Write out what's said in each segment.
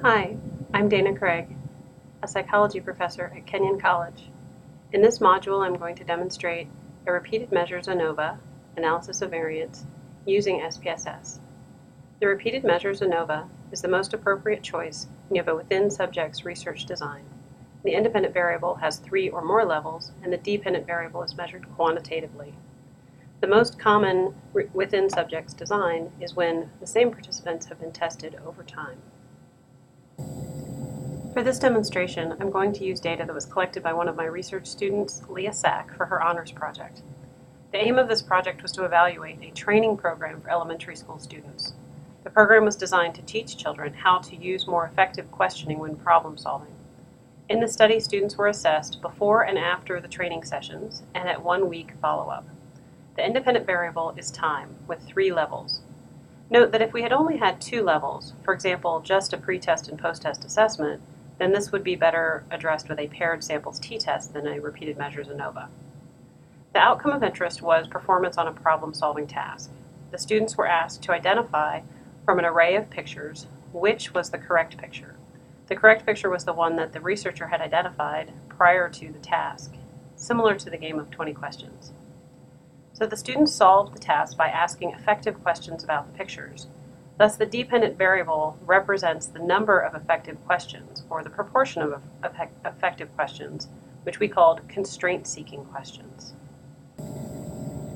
Hi, I'm Dana Krieg, a psychology professor at Kenyon College. In this module, I'm going to demonstrate a repeated measures ANOVA, analysis of variance, using SPSS. The repeated measures ANOVA is the most appropriate choice when you have a within-subjects research design. The independent variable has 3 or more levels, and the dependent variable is measured quantitatively. The most common within-subjects design is when the same participants have been tested over time. For this demonstration, I'm going to use data that was collected by one of my research students, Leah Sack, for her honors project. The aim of this project was to evaluate a training program for elementary school students. The program was designed to teach children how to use more effective questioning when problem solving. In the study, students were assessed before and after the training sessions and at 1-week follow-up. The independent variable is time, with 3 levels. Note that if we had only had 2 levels, for example, just a pre-test and post-test assessment, then this would be better addressed with a paired samples t-test than a repeated measures ANOVA. The outcome of interest was performance on a problem-solving task. The students were asked to identify from an array of pictures which was the correct picture. The correct picture was the one that the researcher had identified prior to the task, similar to the game of 20 questions. So the students solved the task by asking effective questions about the pictures. Thus, the dependent variable represents the number of effective questions, or the proportion of effective questions, which we called constraint-seeking questions.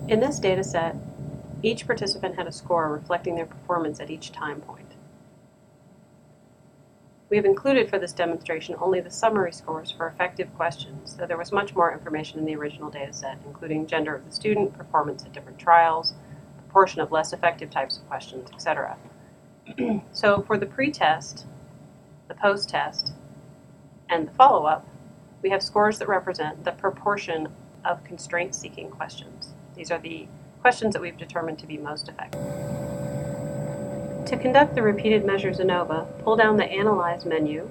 In this data set, each participant had a score reflecting their performance at each time point. We have included for this demonstration only the summary scores for effective questions, though there was much more information in the original data set, including gender of the student, performance at different trials, proportion of less effective types of questions, etc. So for the pre-test, the post-test, and the follow-up, we have scores that represent the proportion of constraint-seeking questions. These are the questions that we've determined to be most effective. To conduct the repeated measures ANOVA, pull down the Analyze menu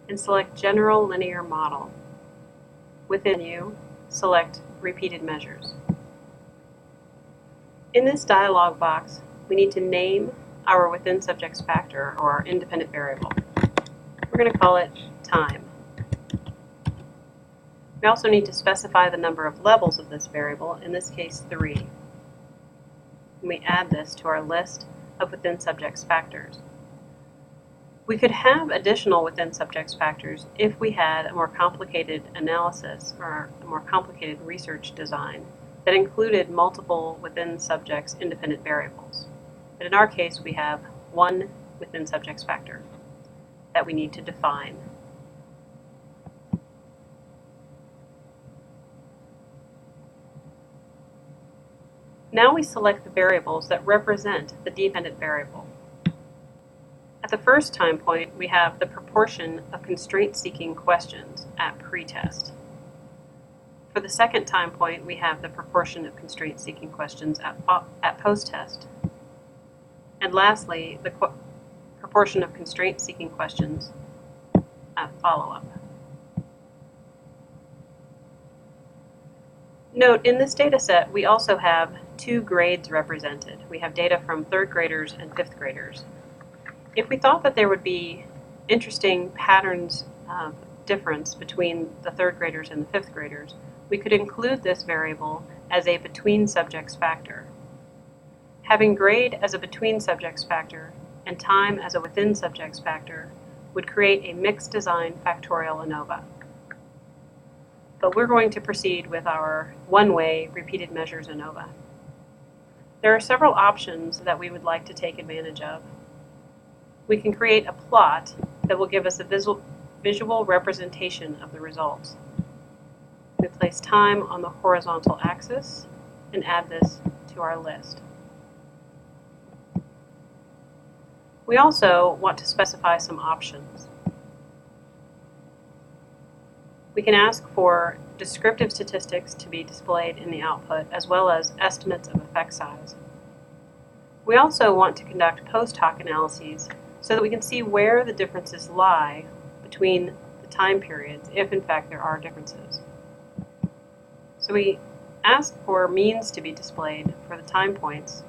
and select General Linear Model. Within you, select Repeated Measures. In this dialog box, we need to name our within-subjects factor, or our independent variable. We're going to call it time. We also need to specify the number of levels of this variable, in this case 3. And we add this to our list of within-subjects factors. We could have additional within-subjects factors if we had a more complicated analysis or a more complicated research design that included multiple within-subjects independent variables. But in our case, we have one within-subjects factor that we need to define. Now we select the variables that represent the dependent variable. At the first time point, we have the proportion of constraint-seeking questions at pre-test. For the second time point, we have the proportion of constraint-seeking questions at post-test. And lastly, the proportion of constraint-seeking questions at follow-up. Note, in this data set, we also have 2 grades represented. We have data from 3rd graders and 5th graders. If we thought that there would be interesting patterns of difference between the 3rd graders and the 5th graders, we could include this variable as a between-subjects factor. Having grade as a between-subjects factor and time as a within-subjects factor would create a mixed design factorial ANOVA. But we're going to proceed with our one-way repeated measures ANOVA. There are several options that we would like to take advantage of. We can create a plot that will give us a visual representation of the results. We place time on the horizontal axis and add this to our list. We also want to specify some options. We can ask for descriptive statistics to be displayed in the output, as well as estimates of effect size. We also want to conduct post hoc analyses so that we can see where the differences lie between the time periods, if in fact there are differences. So we ask for means to be displayed for the time points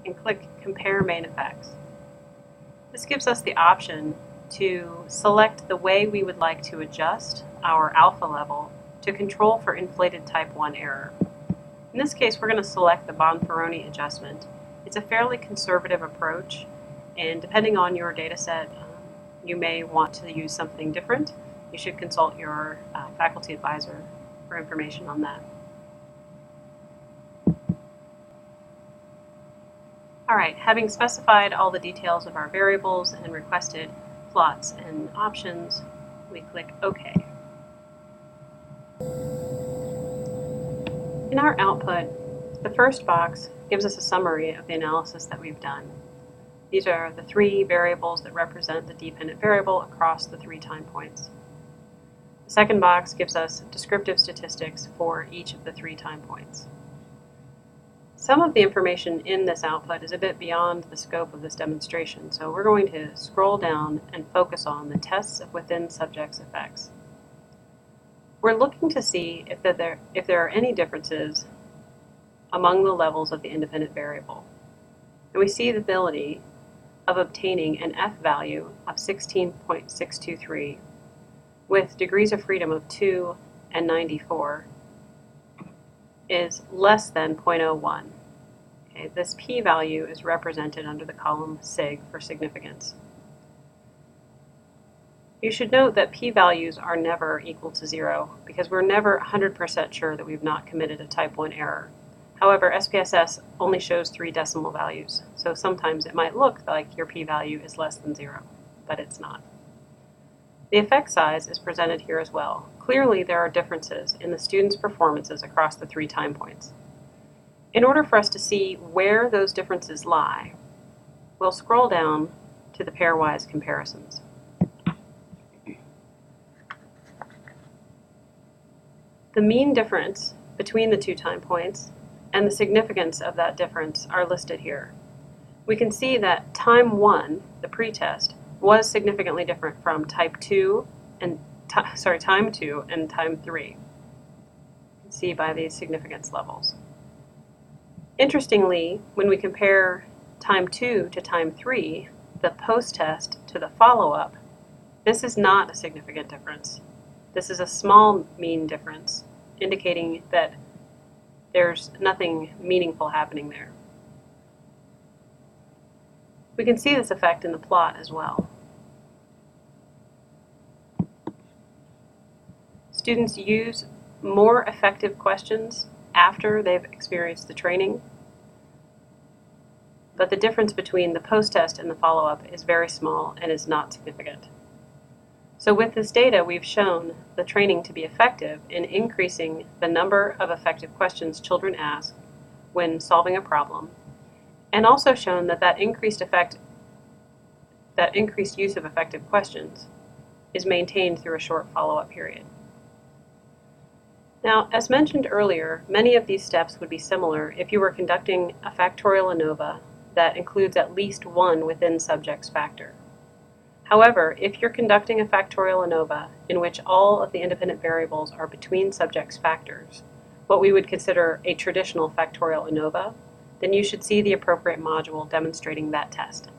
and click Compare Main Effects. This gives us the option to select the way we would like to adjust our alpha level to control for inflated type 1 error. In this case, we're going to select the Bonferroni adjustment. It's a fairly conservative approach, and depending on your data set, you may want to use something different. You should consult your faculty advisor for information on that. All right, having specified all the details of our variables and requested plots and options, we click OK. In our output, the first box gives us a summary of the analysis that we've done. These are the 3 variables that represent the dependent variable across the 3 time points. The second box gives us descriptive statistics for each of the 3 time points. Some of the information in this output is a bit beyond the scope of this demonstration, so we're going to scroll down and focus on the tests of within subjects effects. We're looking to see if there are any differences among the levels of the independent variable. And we see the ability of obtaining an F value of 16.623 with degrees of freedom of 2 and 94 is less than 0.01. Okay, this p-value is represented under the column sig for significance. You should note that p-values are never equal to 0 because we're never 100% sure that we've not committed a type 1 error. However, SPSS only shows 3 decimal values, so sometimes it might look like your p-value is less than 0, but it's not. The effect size is presented here as well. Clearly, there are differences in the students' performances across the 3 time points. In order for us to see where those differences lie, we'll scroll down to the pairwise comparisons. The mean difference between the 2 time points and the significance of that difference are listed here. We can see that time 1, the pretest, was significantly different from time 2 and time 3. You can see by these significance levels. Interestingly, when we compare time 2 to time 3, the post-test to the follow-up, this is not a significant difference. This is a small mean difference, indicating that there's nothing meaningful happening there. We can see this effect in the plot as well. Students use more effective questions after they've experienced the training, but the difference between the post-test and the follow-up is very small and is not significant. So with this data, we've shown the training to be effective in increasing the number of effective questions children ask when solving a problem, and also shown that increased use of effective questions is maintained through a short follow-up period. Now, as mentioned earlier, many of these steps would be similar if you were conducting a factorial ANOVA that includes at least one within subject's factor. However, if you're conducting a factorial ANOVA in which all of the independent variables are between subjects' factors, what we would consider a traditional factorial ANOVA, then you should see the appropriate module demonstrating that test.